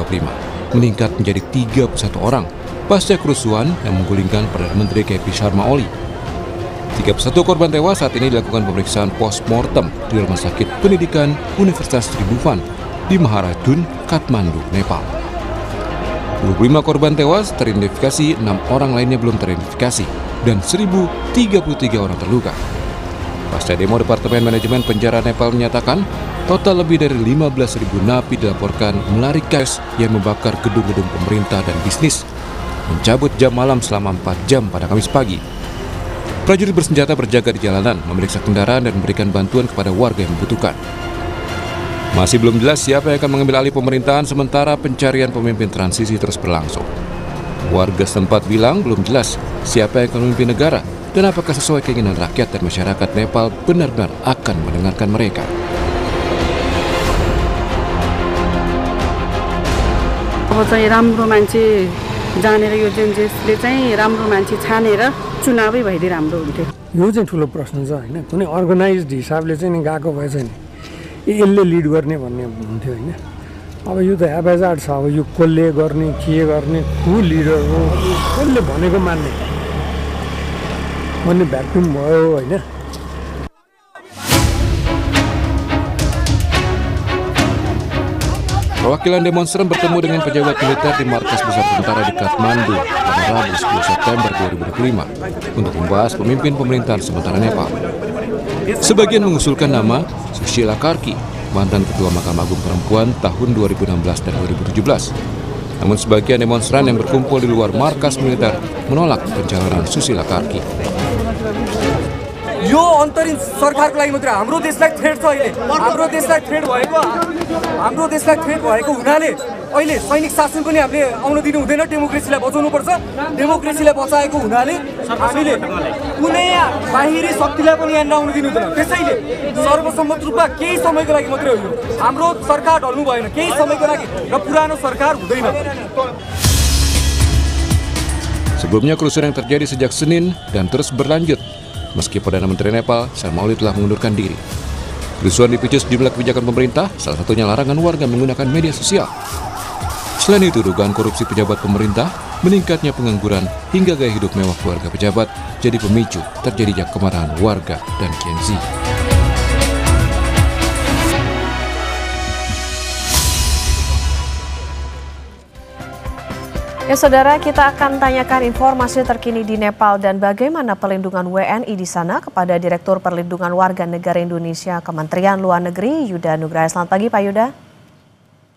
2025 meningkat menjadi 31 orang pasca kerusuhan yang menggulingkan Perdana Menteri KP Sharma Oli. 31 korban tewas saat ini dilakukan pemeriksaan post-mortem di Rumah Sakit Pendidikan Universitas Tribhuvan di Maharajun, Kathmandu, Nepal. 25 korban tewas teridentifikasi, 6 orang lainnya belum teridentifikasi, dan 1.033 orang terluka. Pasca demo, Departemen Manajemen Penjara Nepal menyatakan total lebih dari 15.000 napi dilaporkan melarikan gas yang membakar gedung-gedung pemerintah dan bisnis, mencabut jam malam selama 4 jam pada Kamis pagi. Prajurit bersenjata berjaga di jalanan, memeriksa kendaraan dan memberikan bantuan kepada warga yang membutuhkan. Masih belum jelas siapa yang akan mengambil alih pemerintahan sementara pencarian pemimpin transisi terus berlangsung. Warga setempat bilang belum jelas siapa yang akan memimpin negara dan apakah sesuai keinginan rakyat dan masyarakat Nepal benar-benar akan mendengarkan mereka. अब चाहिँ राम्रो मान्छे जानेर यो जेन्जेसले चाहिँ राम्रो मान्छे छानेर चुनावै भइदिए राम्रो हुन्थ्यो। यो चाहिँ ठुलो प्रश्न छ हैन, कुनै अर्गनाइज्ड हिसाबले चाहिँ नि गएको भए चाहिँ नि यसले लिड गर्ने भन्ने हुन्थ्यो हैन। अब यो त हेबाजाड छ, अब यो कसले गर्ने, के गर्ने, को लिडर हो, कसले भनेको मान्ने भन्ने भ्याक्युम भयो हैन। Perwakilan demonstran bertemu dengan pejabat militer di markas besar tentara di Kathmandu pada Rabu 10 September 2025 untuk membahas pemimpin pemerintahan sementara Nepal. Sebagian mengusulkan nama Sushila Karki, mantan Ketua Mahkamah Agung Perempuan tahun 2016 dan 2017. Namun sebagian demonstran yang berkumpul di luar markas militer menolak pencalonan Sushila Karki. यो अन्तरिम सरकारको लागि मात्र हाम्रो देशलाई थ्रेट छ। अहिले हाम्रो देशलाई थ्रेट भएको हुनाले अहिले सैनिक शासन पनि हामीले आउन दिनु हुँदैन। डेमोक्रेसीलाई बचाउनु पर्छ। डेमोक्रेसीलाई बचाएको हुनाले हामीले कुनै बाहिरी शक्तिलाई पनि यहाँ नआउन दिनु हुँदैन। त्यसैले सर्वसम्मत रूपमा केही समयको लागि मात्रै हो यो। हाम्रो सरकार ढल्नु भएन, केही समयको लागि, र पुरानो सरकार हुँदैन। Sebelumnya kerusuhan yang terjadi sejak Senin dan terus berlanjut meski Perdana Menteri Nepal Sharma Oli telah mengundurkan diri. Kerusuhan dipicu sejumlah kebijakan pemerintah, salah satunya larangan warga menggunakan media sosial. Selain itu, dugaan korupsi pejabat pemerintah, meningkatnya pengangguran, hingga gaya hidup mewah keluarga pejabat jadi pemicu terjadinya kemarahan warga dan Gen Z. Ya saudara, kita akan tanyakan informasi terkini di Nepal dan bagaimana pelindungan WNI di sana kepada Direktur Perlindungan Warga Negara Indonesia Kementerian Luar Negeri Yuda Nugraha. Selamat pagi Pak Yuda.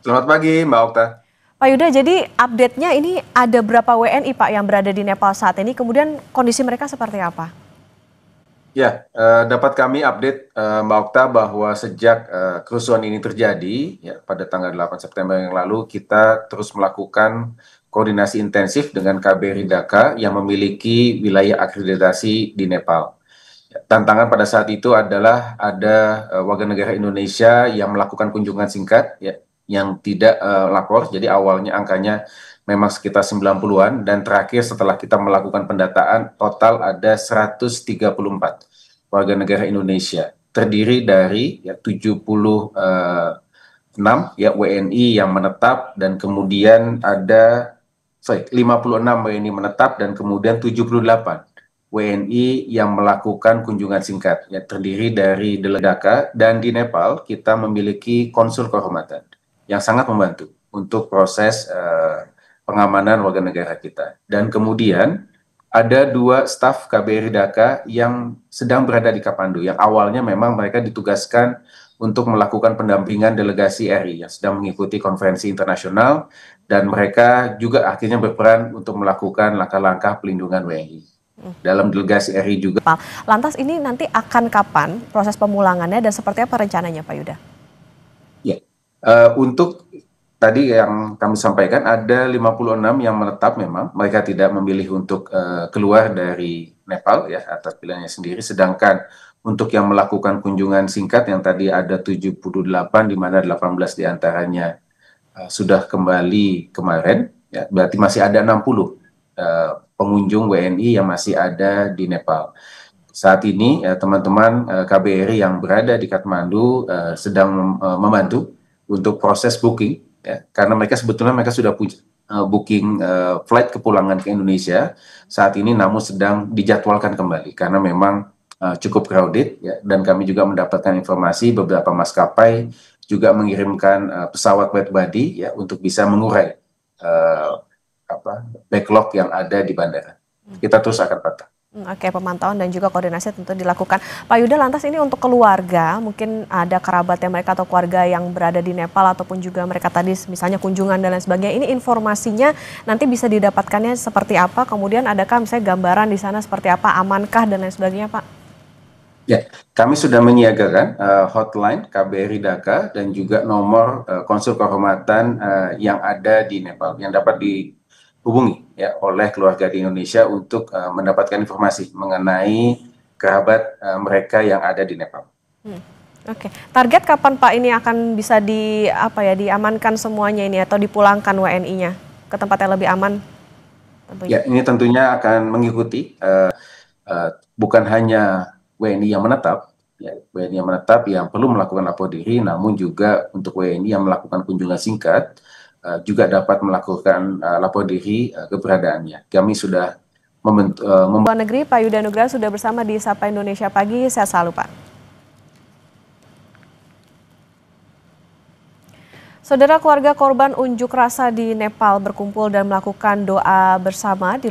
Selamat pagi Mbak Okta. Pak Yuda, jadi update-nya ini ada berapa WNI Pak yang berada di Nepal saat ini, kemudian kondisi mereka seperti apa? Ya, dapat kami update Mbak Okta bahwa sejak kerusuhan ini terjadi ya, pada tanggal 8 September yang lalu, kita terus melakukan koordinasi intensif dengan KBRI Dhaka yang memiliki wilayah akreditasi di Nepal. Tantangan pada saat itu adalah ada warga negara Indonesia yang melakukan kunjungan singkat ya, yang tidak lapor. Jadi awalnya angkanya memang sekitar 90-an dan terakhir setelah kita melakukan pendataan total ada 134 warga negara Indonesia. Terdiri dari ya, 76 ya WNI yang menetap dan kemudian ada 56 WNI menetap dan kemudian 78 WNI yang melakukan kunjungan singkat. Ya, terdiri dari Dhaka dan di Nepal kita memiliki konsul kehormatan yang sangat membantu untuk proses pengamanan warga negara kita. Dan kemudian ada 2 staf KBRI Dhaka yang sedang berada di Kathmandu, yang awalnya memang mereka ditugaskan untuk melakukan pendampingan delegasi RI yang sedang mengikuti konferensi internasional, dan mereka juga akhirnya berperan untuk melakukan langkah-langkah pelindungan WNI. Dalam delegasi RI juga. Lantas ini nanti akan kapan proses pemulangannya dan seperti apa rencananya Pak Yuda? Ya, untuk tadi yang kami sampaikan ada 56 yang menetap, memang mereka tidak memilih untuk keluar dari Nepal ya atas pilihannya sendiri, sedangkan untuk yang melakukan kunjungan singkat yang tadi ada 78 di mana 18 diantaranya sudah kembali kemarin ya, berarti masih ada 60 pengunjung WNI yang masih ada di Nepal. Saat ini teman-teman KBRI yang berada di Kathmandu sedang membantu untuk proses booking ya, karena mereka sudah punya booking flight kepulangan ke Indonesia saat ini, namun sedang dijadwalkan kembali karena memang cukup crowded, ya, dan kami juga mendapatkan informasi beberapa maskapai juga mengirimkan pesawat wide body, ya, untuk bisa mengurai backlog yang ada di bandara. Kita terus akan pantau. Oke, pemantauan dan juga koordinasi tentu dilakukan. Pak Yuda, lantas ini untuk keluarga, mungkin ada kerabatnya mereka atau keluarga yang berada di Nepal ataupun juga mereka tadi misalnya kunjungan dan lain sebagainya. Ini informasinya nanti bisa didapatkannya seperti apa? Kemudian adakah misalnya gambaran di sana seperti apa, amankah dan lain sebagainya, Pak? Ya, kami sudah menyiagakan hotline KBRI Dhaka dan juga nomor konsul kehormatan yang ada di Nepal yang dapat dihubungi, ya, oleh keluarga di Indonesia untuk mendapatkan informasi mengenai kerabat mereka yang ada di Nepal. Oke, target kapan Pak ini akan bisa diamankan semuanya ini atau dipulangkan WNI-nya ke tempat yang lebih aman? Tentunya. Ya, ini tentunya akan mengikuti bukan hanya WNI yang menetap, ya, WNI yang menetap yang perlu melakukan lapor diri, namun juga untuk WNI yang melakukan kunjungan singkat juga dapat melakukan lapor diri keberadaannya. Kami sudah Luar Negeri Pak Yuda Nugraha sudah bersama di Sapa Indonesia Pagi. Sehat selalu, Pak. Saudara, keluarga korban unjuk rasa di Nepal berkumpul dan melakukan doa bersama di